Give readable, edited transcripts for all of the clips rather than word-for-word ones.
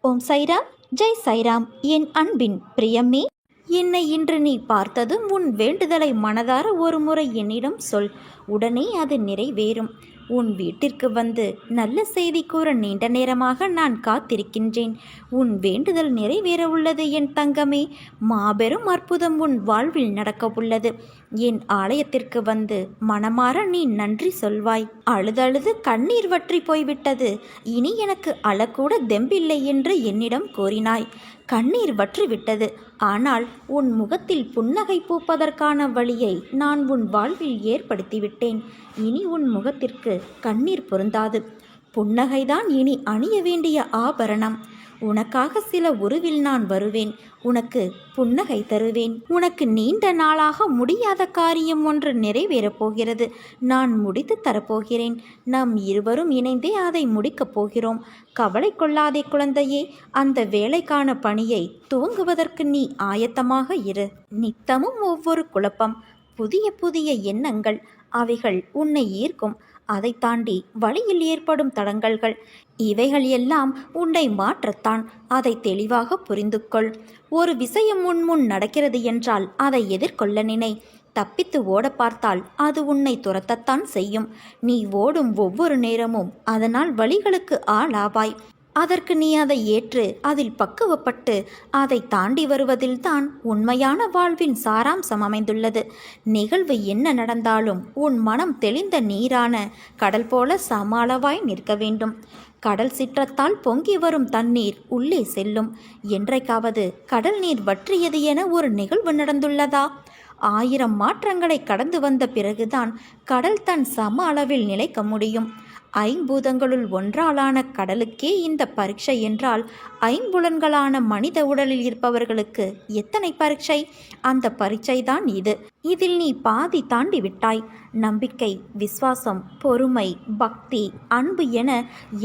ஓம் சைராம், ஜெய் சைராம். என் அன்பின் பிரியமே, என்னை இன்று நீ பார்த்ததும் உன் வேண்டுதலை மனதார ஒரு முறை என்னிடம் சொல். உடனே அது நிறைவேறும். உன் வீட்டிற்கு வந்து நல்ல செய்தி கூற நீண்ட நேரமாக நான் காத்திருக்கின்றேன். உன் வேண்டுதல் நிறைவேற உள்ளது என் தங்கமே. மாபெரும் அற்புதம் உன் வாழ்வில் நடக்க உள்ளது. என் ஆலயத்திற்கு வந்து மனமாற நீ நன்றி சொல்வாய். அழுதழுது கண்ணீர் வற்றி போய்விட்டது, இனி எனக்கு அழக்கூட தெம்பில்லை என்று என்னிடம் கூறினாய். கண்ணீர் வற்றிவிட்டது. ஆனால் உன் முகத்தில் புன்னகை பூப்பதற்கான வழியை நான் உன் வாழ்வில் ஏற்படுத்திவிட்டேன். இனி உன் முகத்திற்கு கண்ணீர் பொருந்தாது. புன்னகைதான் இனி அணிய வேண்டிய ஆபரணம். உனக்காக சில உருவில் நான் வருவேன். உனக்கு புன்னகை தருவேன். உனக்கு நீண்ட நாளாக முடியாத காரியம் ஒன்று நிறைவேறப் போகிறது. நான் முடித்து தரப்போகிறேன். நாம் இருவரும் இணைந்தே அதை முடிக்கப் போகிறோம். கவலை கொள்ளாதே குழந்தையே. அந்த வேலைக்கான பணியை துவங்குவதற்கு நீ ஆயத்தமாக இரு. நித்தமும் ஒவ்வொரு குழப்பம், புதிய புதிய எண்ணங்கள், அவைகள் உன்னை ஈர்க்கும். அதை தாண்டி வழியில் ஏற்படும் தடங்கல்கள், இவைகள் எல்லாம் உன்னை மாற்றத்தான். அதை தெளிவாக புரிந்து கொள். ஒரு விஷயம் முன் நடக்கிறது என்றால் அதை எதிர்கொள்ள நினை. தப்பித்து ஓட பார்த்தால் அது உன்னை துரத்தத்தான் செய்யும். நீ ஓடும் ஒவ்வொரு நேரமும் அதனால் வழிகளுக்கு ஆளாவாய். அதற்கு நீ அதை ஏற்று அதில் பக்குவப்பட்டு அதை தாண்டி வருவதில்தான் உண்மையான வாழ்வின் சாராம்சம் அமைந்துள்ளது. நிகழ்வு என்ன நடந்தாலும் உன் மனம் தெளிந்த நீரான கடல் போல சமாளவாய் நிற்க வேண்டும். கடல் சிற்றத்தால் பொங்கி வரும் தண்ணீர் உள்ளே செல்லும். என்றைக்காவது கடல் நீர் வற்றியது என ஒரு நிகழ்வு நடந்துள்ளதா? 1000 மாற்றங்களை கடந்து வந்த பிறகுதான் கடல் தன் சம அளவில் நிலைக்க முடியும். ஐம்பூதங்களுள் ஒன்றாலான கடலுக்கே இந்த பரீட்சை என்றால், ஐம்புலன்களான மனித உடலில் இருப்பவர்களுக்கு எத்தனை பரீட்சை? அந்த பரீட்சை தான் இது. இதில் நீ பாதி தாண்டி விட்டாய். நம்பிக்கை, விசுவாசம், பொறுமை, பக்தி, அன்பு என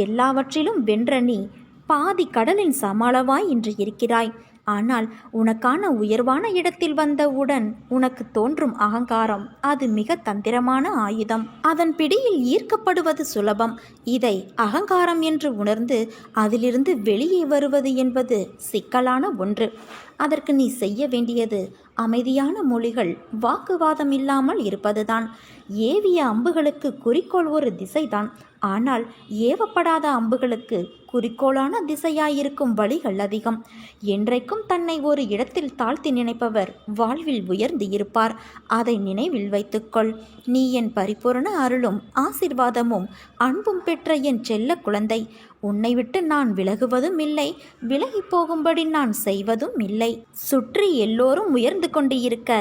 எல்லாவற்றிலும் வென்ற நீ பாதி கடலின் சமாளவாய் இன்று இருக்கிறாய். ஆனால் உனக்கான உயர்வான இடத்தில் வந்தவுடன் உனக்கு தோன்றும் அகங்காரம், அது மிக தந்திரமான ஆயுதம். அதன் பிடியில் ஈர்க்கப்படுவது சுலபம். இதை அகங்காரம் என்று உணர்ந்து அதிலிருந்து வெளியே வருவது என்பது சிக்கலான ஒன்று. அதற்கு நீ செய்ய வேண்டியது அமைதியான மொழிகள், வாக்குவாதம் இல்லாமல் இருப்பதுதான். ஏவிய அம்புகளுக்கு குறிக்கோள் ஒரு திசைதான். ஆனால் ஏவப்படாத அம்புகளுக்கு குறிக்கோளான திசையாயிருக்கும் வழிகள் அதிகம். என்றைக்கும் தன்னை ஒரு இடத்தில் தாழ்த்தி நினைப்பவர் வாழ்வில் உயர்ந்து இருப்பார். அதை நினைவில் வைத்துக்கொள். நீ என் பரிபூரண அருளும் ஆசிர்வாதமும் அன்பும் பெற்ற என் செல்ல குழந்தை. உன்னை விட்டு நான் விலகுவதும் இல்லை, விலகி போகும்படி நான் செய்வதும் இல்லை. சுற்றி எல்லோரும் உயர்ந்து கொண்டு இருக்க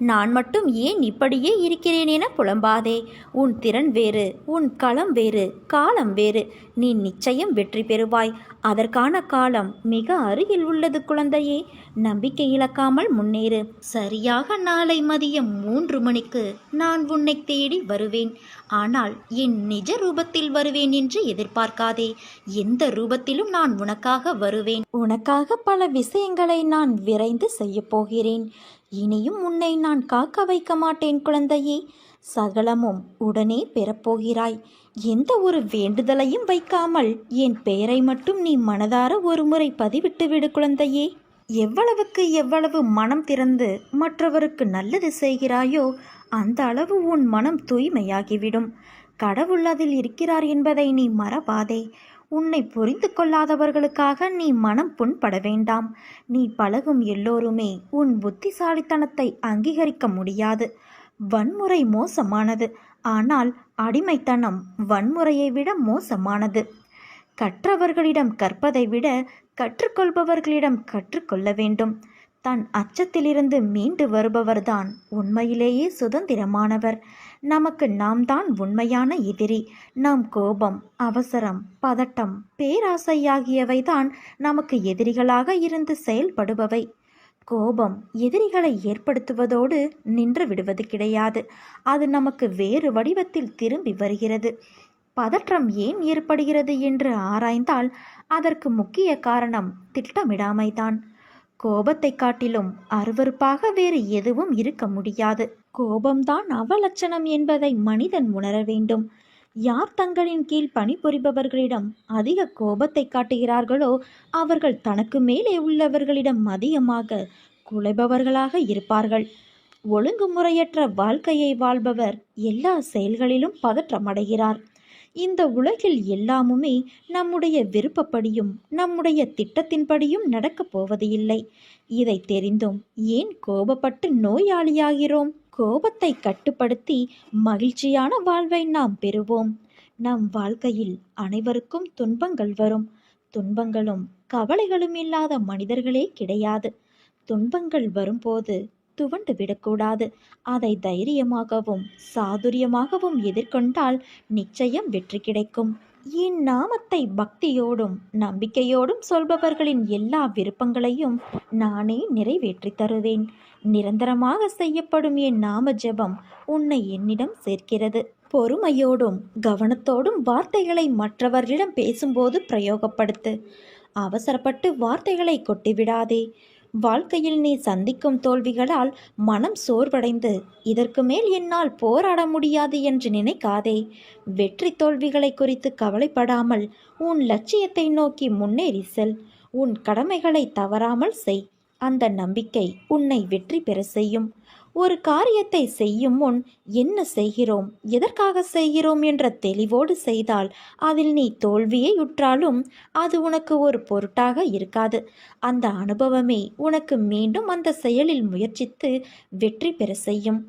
நான் மட்டும் ஏன் இப்படியே இருக்கிறேன் என புலம்பாதே. உன் திறன் வேறு, உன் களம் வேறு, காலம் வேறு. நீ நிச்சயம் வெற்றி பெறுவாய். அதற்கான காலம் மிக அருகில் உள்ளது குழந்தையே. நம்பிக்கை இழக்காமல் முன்னேறு. சரியாக நாளை மதியம் 3 மணிக்கு நான் உன்னை தேடி வருவேன். ஆனால் என் நிஜ ரூபத்தில் வருவேன் என்று எதிர்பார்க்காதே. எந்த ரூபத்திலும் நான் உனக்காக வருவேன். உனக்காக பல விஷயங்களை நான் விரைந்து செய்யப் போகிறேன். இனியும் உன்னை நான் காக்க வைக்க மாட்டேன் குழந்தையே. சகலமும் உடனே பெறப்போகிறாய். எந்த ஒரு வேண்டுதலையும் வைக்காமல் என் பெயரை மட்டும் நீ மனதார ஒரு முறை பதிவிட்டு விடு குழந்தையே. எவ்வளவுக்கு எவ்வளவு மனம் திறந்து மற்றவருக்கு நல்லது செய்கிறாயோ அந்த அளவு உன் மனம் தூய்மையாகிவிடும். கடவுள் அதில் இருக்கிறார் என்பதை நீ மறவாதே. உன்னை புரிந்து கொள்ளாதவர்களுக்காக நீ மனம் புண்பட வேண்டாம். நீ பழகும் எல்லோருமே உன் புத்திசாலித்தனத்தை அங்கீகரிக்க முடியாது. வன்முறை மோசமானது, ஆனால் அடிமைத்தனம் வன்முறையை விட மோசமானது. கற்றவர்களிடம் கற்பதை விட கற்றுக்கொள்பவர்களிடம் கற்றுக்கொள்ள வேண்டும். தன் அச்சத்திலிருந்து மீண்டு வருபவர்தான் உண்மையிலேயே சுதந்திரமானவர். நமக்கு நாம் தான் உண்மையான எதிரி. நாம் கோபம், அவசரம், பதட்டம், பேராசை ஆகியவைதான் நமக்கு எதிரிகளாக இருந்து செயல்படுபவை. கோபம் எதிரிகளை ஏற்படுத்துவதோடு நின்று விடுவது கிடையாது. அது நமக்கு வேறு வடிவத்தில் திரும்பி வருகிறது. பதற்றம் ஏன் ஏற்படுகிறது என்று ஆராய்ந்தால் அதற்கு முக்கிய காரணம் திட்டமிடாமைதான். கோபத்தை காட்டிலும் அருவருப்பாக வேறு எதுவும் இருக்க முடியாது. கோபம்தான் அவலட்சணம் என்பதை மனிதன் உணர வேண்டும். யார் தங்களின் கீழ் பணிபுரிபவர்களிடம் அதிக கோபத்தை காட்டுகிறார்களோ அவர்கள் தனக்கு மேலே உள்ளவர்களிடம் அதிகமாக குலைபவர்களாக இருப்பார்கள். ஒழுங்குமுறையற்ற வாழ்க்கையை வாழ்பவர் எல்லா செயல்களிலும் பதற்றமடைகிறார். இந்த உலகில் எல்லாமுமே நம்முடைய விருப்பப்படியும் நம்முடைய திட்டத்தின்படியும் நடக்கப் போவது இல்லை. இதை தெரிந்தும் ஏன் கோபப்பட்டு நோயாளியாகிறோம்? கோபத்தை கட்டுப்படுத்தி மகிழ்ச்சியான வாழ்வை நாம் பெறுவோம். நம் வாழ்க்கையில் அனைவருக்கும் துன்பங்கள் வரும். துன்பங்களும் கவலைகளும் இல்லாத மனிதர்களே கிடையாது. துன்பங்கள் வரும்போது துவண்டு விடக்கூடாது. அதை தைரியமாகவும் சாதுரியமாகவும் எதிர்கொண்டால் நிச்சயம் வெற்றி கிடைக்கும். என் நாமத்தை பக்தியோடும் நம்பிக்கையோடும் சொல்பவர்களின் எல்லா விருப்பங்களையும் நானே நிறைவேற்றி தருவேன். நிரந்தரமாக செய்யப்படும் என் நாம ஜெபம் உன்னை என்னிடம் சேர்க்கிறது. பொறுமையோடும் கவனத்தோடும் வார்த்தைகளை மற்றவர்களிடம் பேசும்போது பிரயோகப்படுத்து. அவசரப்பட்டு வார்த்தைகளை கொட்டிவிடாதே. வாழ்க்கையில் நீ சந்திக்கும் தோல்விகளால் மனம் சோர்வடைந்து இதற்கு மேல் என்னால் போராட முடியாது என்று நினைக்காதே. வெற்றி தோல்விகளை குறித்து கவலைப்படாமல் உன் லட்சியத்தை நோக்கி முன்னேறி செல். உன் கடமைகளை தவறாமல் செய். அந்த நம்பிக்கை உன்னை வெற்றி பெற செய்யும். ஒரு காரியத்தை செய்யும் முன் என்ன செய்கிறோம், எதற்காக செய்கிறோம் என்ற தெளிவோடு செய்தால் அதில் நீ தோல்வியை உற்றாலும் அது உனக்கு ஒரு பொருட்டாக இருக்காது. அந்த அனுபவமே உனக்கு மீண்டும் அந்த செயலில் முயற்சித்து வெற்றி பெற செய்யும்.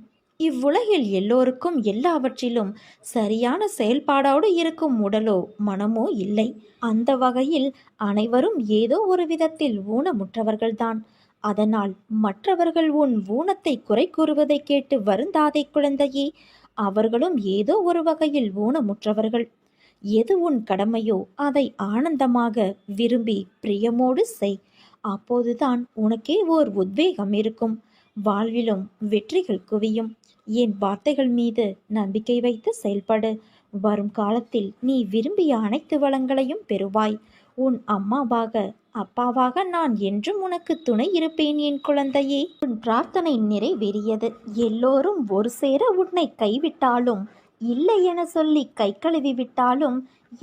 இவ்வுலகில் எல்லோருக்கும் எல்லாவற்றிலும் சரியான செயல்பாடோடு இருக்கும் உடலோ மனமோ இல்லை. அந்த வகையில் அனைவரும் ஏதோ ஒரு விதத்தில் ஊனமுற்றவர்கள்தான். அதனால் மற்றவர்கள் உன் ஊனத்தை குறை கூறுவதை கேட்டு வருந்தாதே குழந்தையே. அவர்களும் ஏதோ ஒரு வகையில் ஊனமுற்றவர்கள். எது உன் கடமையோ அதை ஆனந்தமாக விரும்பி பிரியமோடு செய். அப்போதுதான் உனக்கே ஓர் உத்வேகம் இருக்கும். வாழ்விலும் வெற்றிகள் குவியும். என் வார்த்தைகள் மீது நம்பிக்கை வைத்து செயல்படு. வரும் காலத்தில் நீ விரும்பிய அனைத்து வளங்களையும் பெறுவாய். உன் அம்மாவாக அப்பாவாக நான் என்றும் உனக்கு துணை இருப்பேன் என் குழந்தையே. உன் பிரார்த்தனை நிறைவேறியது. எல்லோரும் ஒரு சேர உன்னை கைவிட்டாலும் இல்லை என சொல்லி கை கழுவி விட்டாலும்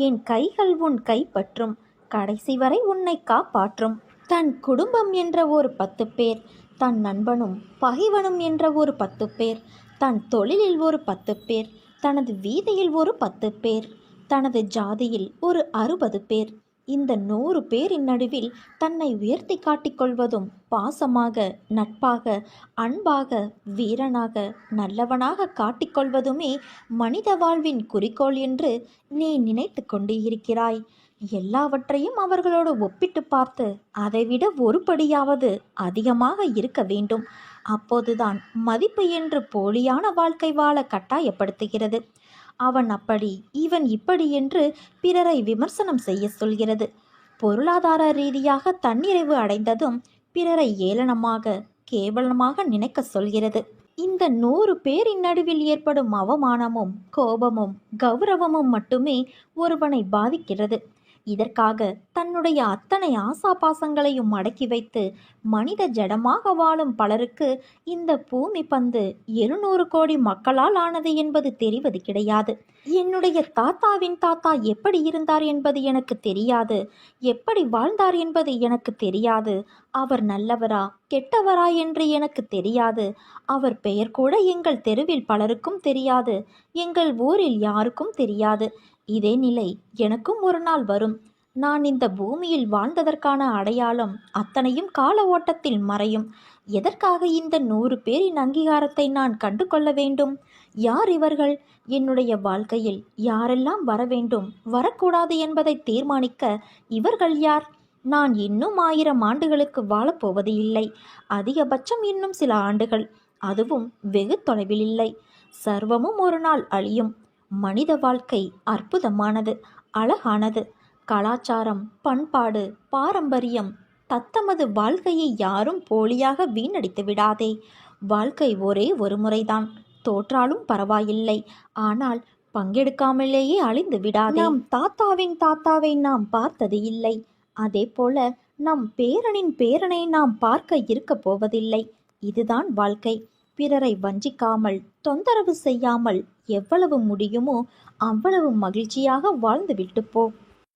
என் கைகள் உன் கைப்பற்றும். கடைசி வரை உன்னை காப்பாற்றும். தன் குடும்பம் என்ற ஒரு 10 பேர், தன் நண்பனும் பகைவனும் என்ற ஒரு 10 பேர், தன் தொழிலில் ஒரு 10 பேர், தனது வீதியில் ஒரு 10 பேர், தனது ஜாதியில் ஒரு 60 பேர். இந்த 100 பேரின் நடுவில் தன்னை உயர்த்தி காட்டிக்கொள்வதும் பாசமாக, நட்பாக, அன்பாக, வீரனாக, நல்லவனாக காட்டிக்கொள்வதுமே மனித வாழ்வின் குறிக்கோள் என்று நீ நினைத்து கொண்டு இருக்கிறாய். எல்லாவற்றையும் அவர்களோடு ஒப்பிட்டு பார்த்து அதைவிட ஒரு படியாவது அதிகமாக இருக்க வேண்டும். அப்போதுதான் மதிப்பு என்று போலியான வாழ்க்கை வாழ கட்டாயப்படுத்துகிறது. அவன் அப்படி இவன் இப்படி என்று பிறரை விமர்சனம் செய்ய சொல்கிறது. பொருளாதார ரீதியாக தன்னிறைவு அடைந்ததும் பிறரை ஏளனமாக கேவலமாக நினைக்க சொல்கிறது. இந்த 100 பேரின் நடுவில் ஏற்படும் அவமானமும் கோபமும் கௌரவமும் மட்டுமே ஒருவனை பாதிக்கிறது. இதற்காக தன்னுடைய அத்தனை ஆசாபாசங்களையும் அடக்கி வைத்து மனித ஜடமாக வாழும் பலருக்கு இந்த பூமி பந்து 700 கோடி மக்களால் ஆனது என்பது தெரிவது கிடையாது. என்னுடைய தாத்தாவின் தாத்தா எப்படி இருந்தார் என்பது எனக்கு தெரியாது. எப்படி வாழ்ந்தார் என்பது எனக்கு தெரியாது. அவர் நல்லவரா கெட்டவரா என்று எனக்கு தெரியாது. அவர் பெயர் கூட எங்கள் தெருவில் பலருக்கும் தெரியாது. எங்கள் ஊரில் யாருக்கும் தெரியாது. இதே நிலை எனக்கும் ஒரு நாள் வரும். நான் இந்த பூமியில் வாழ்ந்ததற்கான அடையாளம் அத்தனையும் கால ஓட்டத்தில் மறையும். எதற்காக இந்த 100 பேரின் அங்கீகாரத்தை நான் கண்டு கொள்ள வேண்டும்? யார் இவர்கள்? என்னுடைய வாழ்க்கையில் யாரெல்லாம் வர வேண்டும், வரக்கூடாது என்பதை தீர்மானிக்க இவர்கள் யார்? நான் இன்னும் 1000 ஆண்டுகளுக்கு வாழப்போவது இல்லை. அதிகபட்சம் இன்னும் சில ஆண்டுகள், அதுவும் வெகு தொலைவில் இல்லை. சர்வமும் ஒரு நாள் அழியும். மனித வாழ்க்கை அற்புதமானது, அழகானது. கலாச்சாரம், பண்பாடு, பாரம்பரியம், தத்தமது வாழ்க்கையை யாரும் போலியாக வீணடித்து விடாதே. வாழ்க்கை ஒரே ஒரு முறைதான். தோற்றாலும் பரவாயில்லை, ஆனால் பங்கெடுக்காமலேயே அழிந்து விடாதே. நம் தாத்தாவின் தாத்தாவை நாம் பார்த்தது இல்லை. அதே போல நம் பேரனின் பேரனை நாம் பார்க்க இருக்க போவதில்லை. இதுதான் வாழ்க்கை. பிறரை வஞ்சிக்காமல் தொந்தரவு செய்யாமல் எவ்வளவு முடியுமோ அவ்வளவு மகிழ்ச்சியாக வாழ்ந்துவிட்டு போ.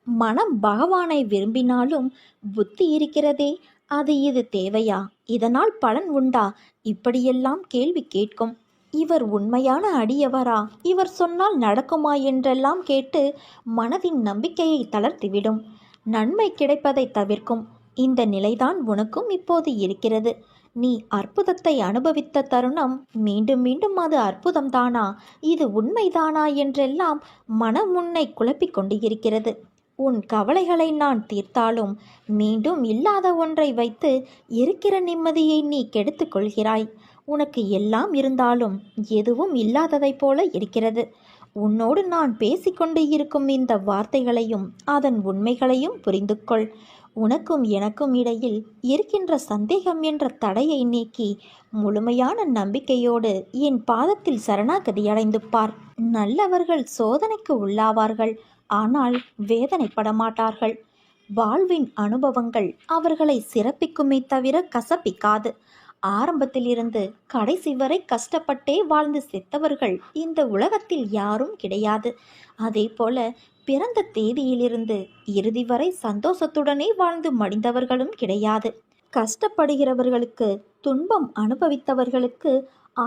மனம் பகவானை விரும்பினாலும் புத்தி இருக்கிறதே, அது இது தேவையா, இதனால் பலன் உண்டா, இப்படியெல்லாம் கேள்வி கேட்கும். இவர் உண்மையான அடியவரா, இவர் சொன்னால் நடக்குமா என்றெல்லாம் கேட்டு மனதின் நம்பிக்கையை தளர்த்திவிடும். நன்மை கிடைப்பதை தவிர்க்கும். இந்த நிலைதான் உனக்கும் இப்போது இருக்கிறது. நீ அற்புதத்தை அனுபவித்த தருணம் மீண்டும் மீண்டும் அது அற்புதம்தானா, இது உண்மைதானா என்றெல்லாம் மனம் உன்னை குழப்பிக் கொண்டு இருக்கிறது. உன் கவலைகளை நான் தீர்த்தாலும் மீண்டும் இல்லாத ஒன்றை வைத்து இருக்கிற நிம்மதியை நீ கெடுத்து கொள்கிறாய். உனக்கு எல்லாம் இருந்தாலும் எதுவும் இல்லாததைப் போல இருக்கிறது. உன்னோடு நான் பேசிக்கொண்டு இருக்கும் இந்த வார்த்தைகளையும் அதன் உண்மைகளையும் புரிந்து கொள். உனக்கும் எனக்கும் இடையில் இருக்கின்ற சந்தேகம் என்ற தடையை நீக்கி முழுமையான நம்பிக்கையோடு என் பாதத்தில் சரணாகதி அடைந்து பார். நல்லவர்கள் சோதனைக்கு உள்ளாவார்கள், ஆனால் வேதனைப்பட மாட்டார்கள். வாழ்வின் அனுபவங்கள் அவர்களை சிறப்பிக்குமே தவிர கசப்பிக்காது. ஆரம்பத்திலிருந்து கடைசி வரை கஷ்டப்பட்டே வாழ்ந்து செத்தவர்கள் இந்த உலகத்தில் யாரும் கிடையாது. அதே போல பிறந்த தேதியிலிருந்து இறுதி வரை சந்தோஷத்துடனே வாழ்ந்து மடிந்தவர்களும் கிடையாது. கஷ்டப்படுகிறவர்களுக்கு, துன்பம் அனுபவித்தவர்களுக்கு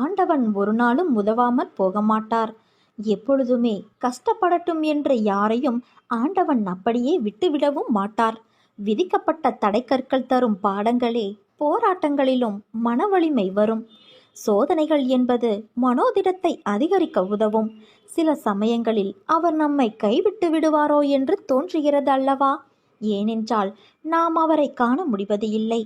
ஆண்டவன் ஒரு நாளும் உதவாமற் போக மாட்டார். எப்பொழுதுமே கஷ்டப்படட்டும் என்று யாரையும் ஆண்டவன் அப்படியே விட்டுவிடவும் மாட்டார். விதிக்கப்பட்ட தடைக்கற்கள் தரும் பாடங்களே போராட்டங்களிலும் மன வலிமை வரும். சோதனைகள் என்பது மனோதிடத்தை அதிகரிக்க உதவும். சில சமயங்களில் அவர் நம்மை கைவிட்டு விடுவாரோ என்று தோன்றுகிறது அல்லவா? ஏனென்றால் நாம் அவரை காண முடிவது இல்லை.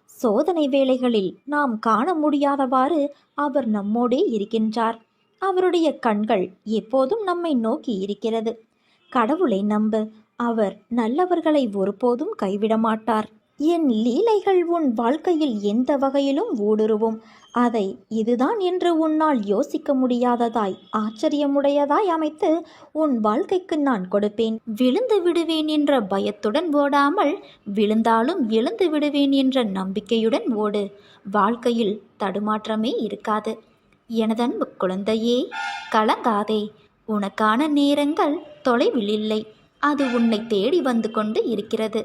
சோதனை வேளைகளில் நாம் காண முடியாதவாறு அவர் நம்மோடே இருக்கின்றார். அவருடைய கண்கள் எப்போதும் நம்மை நோக்கி இருக்கிறது. கடவுளை நம்பு, அவர் நல்லவர்களை ஒருபோதும் கைவிட மாட்டார். என் லீலைகள் உன் வாழ்க்கையில் எந்த வகையிலும் ஊடுருவும். அதை இதுதான் என்று உன்னால் யோசிக்க முடியாததாய், ஆச்சரியமுடையதாய் அமைத்து உன் வாழ்க்கைக்கு நான் கொடுப்பேன். விழுந்து விடுவேன் என்ற பயத்துடன் ஓடாமல், விழுந்தாலும் எழுந்து விடுவேன் என்ற நம்பிக்கையுடன் ஓடு. வாழ்க்கையில் தடுமாற்றமே இருக்காது. எனதன்பு குழந்தையே, கலங்காதே. உனக்கான நேரங்கள் தொலைவில் இல்லை. அது உன்னை தேடி வந்து கொண்டு இருக்கிறது.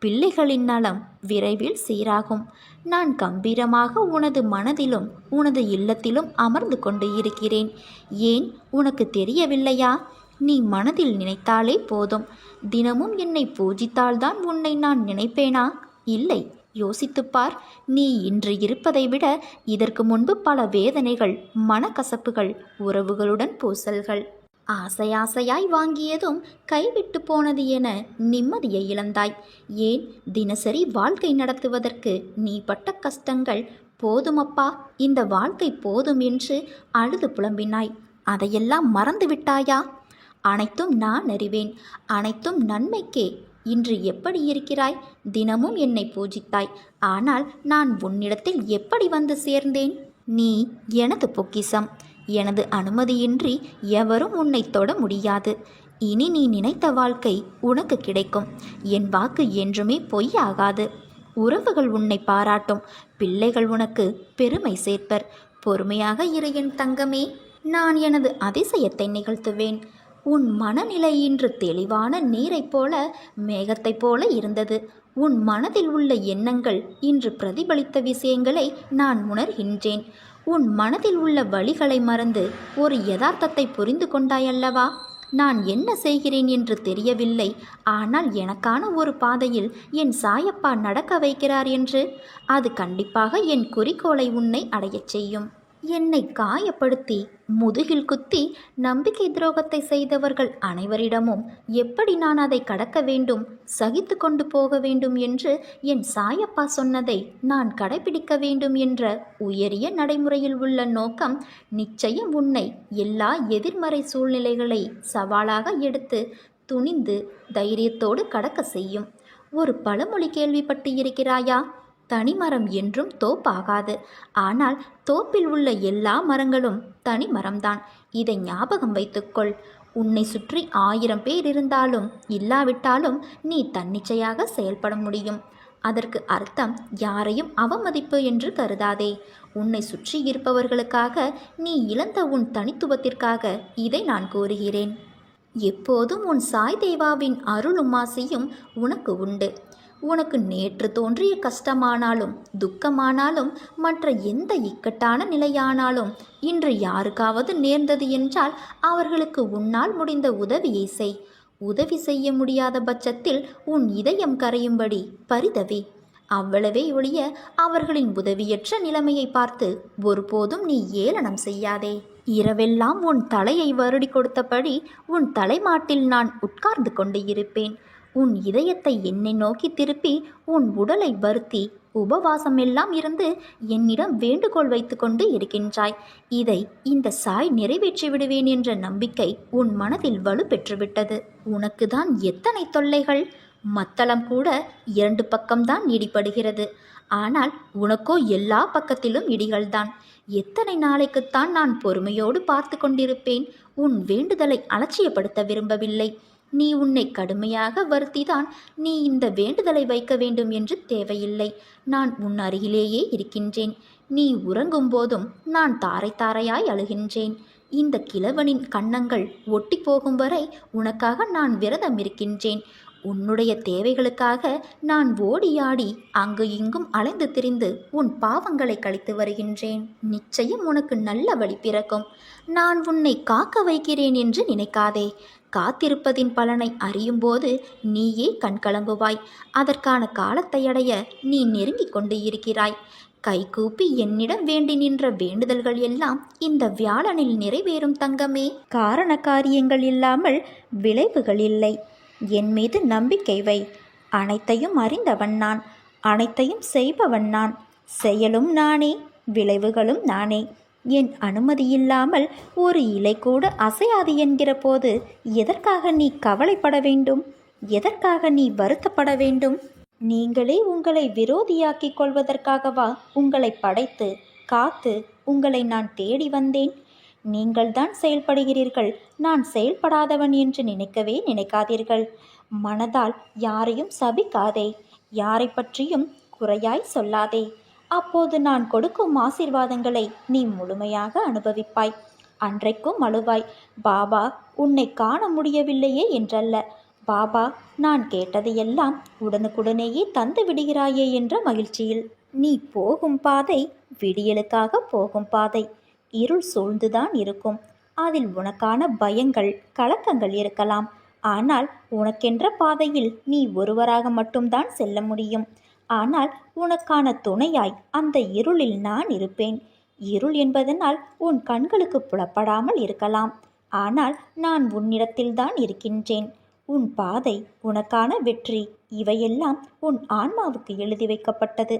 பிள்ளைகளின் நலம் விரைவில் சீராகும். நான் கம்பீரமாக உனது மனதிலும் உனது இல்லத்திலும் அமர்ந்து கொண்டு இருக்கிறேன். ஏன் உனக்கு தெரியவில்லையா? நீ மனதில் நினைத்தாலே போதும். தினமும் என்னை பூஜித்தால்தான் உன்னை நான் நினைப்பேனா? இல்லை, யோசித்துப்பார். நீ இன்று இருப்பதை விட இதற்கு முன்பு பல வேதனைகள், மனக்கசப்புகள், உறவுகளுடன் பூசல்கள், ஆசையாய் வாங்கியதும் கைவிட்டு போனது என நிம்மதியை இழந்தாய். ஏன் தினசரி வாழ்க்கை நடத்துவதற்கு நீ பட்ட கஷ்டங்கள் போதுமப்பா, இந்த வாழ்க்கை போதும் என்று அழுது புலம்பினாய். அதையெல்லாம் மறந்து விட்டாயா? அனைத்தும் நான் அறிவேன். அனைத்தும் நன்மைக்கே. இன்று எப்படி இருக்கிறாய்? தினமும் என்னை பூஜித்தாய். ஆனால் நான் உன்னிடத்தில் எப்படி வந்து சேர்ந்தேன்? நீ எனது பொக்கிஷம். எனது அனுமதியின்றி எவரும் உன்னை தொட முடியாது. இனி நீ நினைத்த வாழ்க்கை உனக்கு கிடைக்கும். என் வாக்கு என்றுமே பொய்யாகாது. உறவுகள் உன்னை பாராட்டும். பிள்ளைகள் உனக்கு பெருமை சேர்ப்பர். பொறுமையாக இரு என் தங்கமே. நான் எனது அதிசயத்தை நிகழ்த்துவேன். உன் மனநிலை இன்று தெளிவான நீரைப் போல, மேகத்தைப் போல இருந்தது. உன் மனதில் உள்ள எண்ணங்கள் இன்று பிரதிபலித்த விஷயங்களை நான் உணர்கின்றேன். உன் மனதில் உள்ள வழிகளை மறந்து ஒரு யதார்த்தத்தை புரிந்து கொண்டாயல்லவா? நான் என்ன செய்கிறேன் என்று தெரியவில்லை, ஆனால் எனக்கான ஒரு பாதையில் என் சாயப்பா நடக்க வைக்கிறார் என்று. அது கண்டிப்பாக என் குறிக்கோளை உன்னை அடையச் செய்யும். என்னை காயப்படுத்தி முதுகில் குத்தி நம்பிக்கை துரோகத்தை செய்தவர்கள் அனைவரிடமும் எப்படி நான் அதை கடக்க வேண்டும், சகித்து கொண்டு போக வேண்டும் என்று என் சாயப்பா சொன்னதை நான் கடைபிடிக்க வேண்டும் என்ற உயரிய நடைமுறையில் உள்ள நோக்கம் நிச்சயம் உன்னை எல்லா எதிர்மறை சூழ்நிலைகளை சவாலாக எடுத்து துணிந்து தைரியத்தோடு கடக்க செய்யும். ஒரு பழமொழி கேள்விப்பட்டு இருக்கிறாயா? தனிமரம் என்றும் தோப்பாகாது. ஆனால் தோப்பில் உள்ள எல்லா மரங்களும் தனி மரம்தான். இதை ஞாபகம் வைத்துக்கொள். உன்னை சுற்றி 1000 பேர் இருந்தாலும் இல்லாவிட்டாலும் நீ தன்னிச்சையாக செயல்பட முடியும். அதற்கு அர்த்தம் யாரையும் அவமதிப்பு என்று கருதாதே. உன்னை சுற்றி இருப்பவர்களுக்காக நீ இழந்த உன் தனித்துவத்திற்காக இதை நான் கூறுகிறேன். எப்போதும் உன் சாய் தேவாவின் அருளும் ஆசையும் உனக்கு உண்டு. உனக்கு நேற்று தோன்றிய கஷ்டமானாலும் துக்கமானாலும் மற்ற எந்த இக்கட்டான நிலையானாலும் இன்று யாருக்காவது நேர்ந்தது என்றால் அவர்களுக்கு உன்னால் முடிந்த உதவியை செய். உதவி செய்ய முடியாத பட்சத்தில் உன் இதயம் கரையும்படி பரிதவி. அவ்வளவே ஒழிய அவர்களின் உதவியற்ற நிலைமையை பார்த்து ஒருபோதும் நீ ஏளனம் செய்யாதே. இரவெல்லாம் உன் தலையை வருடி கொடுத்தபடி உன் தலைமாட்டில் நான் உட்கார்ந்து கொண்டு இருப்பேன். உன் இதயத்தை என்னை நோக்கி திருப்பி உன் உடலை வருத்தி உபவாசமெல்லாம் இருந்து என்னிடம் வேண்டுகோள் வைத்து கொண்டு இருக்கின்றாய். இதை இந்த சாய் நிறைவேற்றி விடுவேன் என்ற நம்பிக்கை உன் மனதில் வலு பெற்றுவிட்டது. உனக்கு தான் எத்தனை தொல்லைகள்! மத்தளம் கூட 2 பக்கம்தான் இடிபடுகிறது. ஆனால் உனக்கோ எல்லா பக்கத்திலும் இடிகள்தான். எத்தனை நாளைக்குத்தான் நான் பொறுமையோடு பார்த்து கொண்டிருப்பேன்? உன் வேண்டுதலை அலட்சியப்படுத்த விரும்பவில்லை. நீ உன்னை கடுமையாக வருத்திதான் நீ இந்த வேண்டுதலை வைக்க வேண்டும் என்று தேவையில்லை. நான் உன் அருகிலேயே இருக்கின்றேன். நீ உறங்கும் போதும் நான் தாரை தாரையாய் அழுகின்றேன். இந்த கிழவனின் கன்னங்கள் ஒட்டி போகும் வரை உனக்காக நான் விரதம் இருக்கின்றேன். உன்னுடைய தேவைகளுக்காக நான் ஓடியாடி அங்கு இங்கும் அலைந்து திரிந்து உன் பாவங்களை கழித்து வருகின்றேன். நிச்சயம் உனக்கு நல்ல வழி பிறக்கும். நான் உன்னை காக்க வைக்கிறேன் என்று நினைக்காதே. காத்திருப்பதின் பலனை அறியும்போது நீயே கண்கலங்குவாய். அதற்கான காலத்தை அடைய நீ நெருங்கிக் கொண்டு இருக்கிறாய். கைகூப்பி என்னிடம் வேண்டி நின்ற வேண்டுதல்கள் எல்லாம் இந்த வியாழனில் நிறைவேறும் தங்கமே. காரண காரியங்கள் இல்லாமல் விளைவுகள் இல்லை. என் மீது நம்பிக்கை வை. அனைத்தையும் அறிந்தவன் நான். அனைத்தையும் செய்பவன் நான். செயலும் நானே, விளைவுகளும் நானே. என் அனுமதியில்லாமல் ஒரு இலை கூட அசையாது என்கிற போது எதற்காக நீ கவலைப்பட வேண்டும்? எதற்காக நீ வருத்தப்பட வேண்டும்? நீங்களே உங்களை விரோதியாக்கிக் கொள்வதற்காகவா உங்களை படைத்து காத்து உங்களை நான் தேடி வந்தேன்? நீங்கள்தான் செயல்படுகிறீர்கள். நான் செயல்படாதவன் என்று நினைக்கவே நினைக்காதீர்கள். மனதால் யாரையும் சபிக்காதே. யாரை பற்றியும் குறையாய் சொல்லாதே. அப்போது நான் கொடுக்கும் ஆசீர்வாதங்களை நீ முழுமையாக அனுபவிப்பாய். அன்றைக்கும் அழுவாய், பாபா உன்னை காண முடியவில்லையே என்றல்ல, பாபா நான் கேட்டதையெல்லாம் உடனுக்குடனேயே தந்து விடுகிறாயே என்ற மகிழ்ச்சியில். நீ போகும் பாதை விடியலுக்காக போகும் பாதை. இருள் சூழ்ந்துதான் இருக்கும். அதில் உனக்கான பயங்கள் கலக்கங்கள் இருக்கலாம். ஆனால் உனக்கென்ற பாதையில் நீ ஒருவராக மட்டும்தான் செல்ல முடியும். ஆனால் உனக்கான துணையாய் அந்த இருளில் நான் இருப்பேன். இருள் என்பதனால் உன் கண்களுக்கு புலப்படாமல் இருக்கலாம். ஆனால் நான் உன்னிடத்தில்தான் இருக்கின்றேன். உன் பாதை, உனக்கான வெற்றி, இவையெல்லாம் உன் ஆன்மாவுக்கு எழுதி வைக்கப்பட்டது.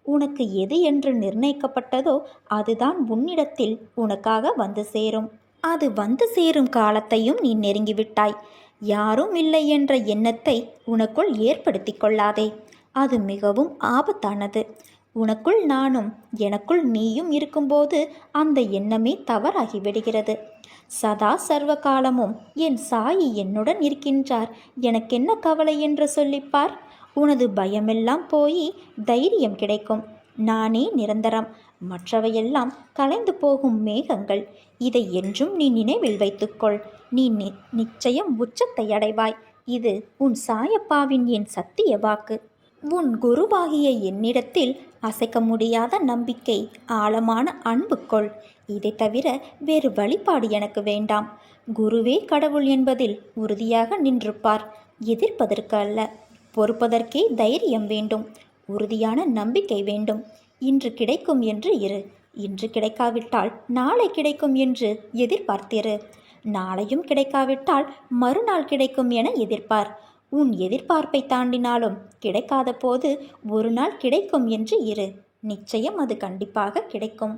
உனக்கு எது என்று நிர்ணயிக்கப்பட்டதோ அதுதான் உன்னிடத்தில் உனக்காக வந்து சேரும். அது வந்து சேரும் காலத்தையும் நீ நெருங்கிவிட்டாய். யாரும் இல்லை என்ற எண்ணத்தை உனக்குள் ஏற்படுத்தி கொள்ளாதே. அது மிகவும் ஆபத்தானது. உனக்குள் நானும் எனக்குள் நீயும் இருக்கும்போது அந்த எண்ணமே தவறாகி விடுகிறது. சதா சர்வ காலமும் என் சாயி என்னுடன் இருக்கின்றார், எனக்கென்ன கவலை என்று சொல்லிப்பார். உனது பயமெல்லாம் போய் தைரியம் கிடைக்கும். நானே நிரந்தரம், மற்றவையெல்லாம் கலைந்து போகும் மேகங்கள். இதை என்றும் நீ நினைவில் வைத்துக்கொள். நீ நிச்சயம் உச்சத்தை அடைவாய். இது உன் சாயப்பாவின் என் சத்திய வாக்கு. உன் குருவாகிய என்னிடத்தில் அசைக்க முடியாத நம்பிக்கை, ஆழமான அன்பு கொள். இதை தவிர வேறு வழிபாடு எனக்கு வேண்டாம். குருவே கடவுள் என்பதில் உறுதியாக நின்றுப்பார். எதிர்ப்பதற்கு அல்ல, பொறுப்பதற்கே தைரியம் வேண்டும். உறுதியான நம்பிக்கை வேண்டும். இன்று கிடைக்கும் என்று இரு. இன்று கிடைக்காவிட்டால் நாளை கிடைக்கும் என்று எதிர்பார்த்திரு. நாளையும் கிடைக்காவிட்டால் மறுநாள் கிடைக்கும் என எதிர்பார். உன் எதிர்பார்ப்பை தாண்டினாலும் கிடைக்காத போது ஒரு நாள் கிடைக்கும் என்று இரு. நிச்சயம் அது கண்டிப்பாக கிடைக்கும்.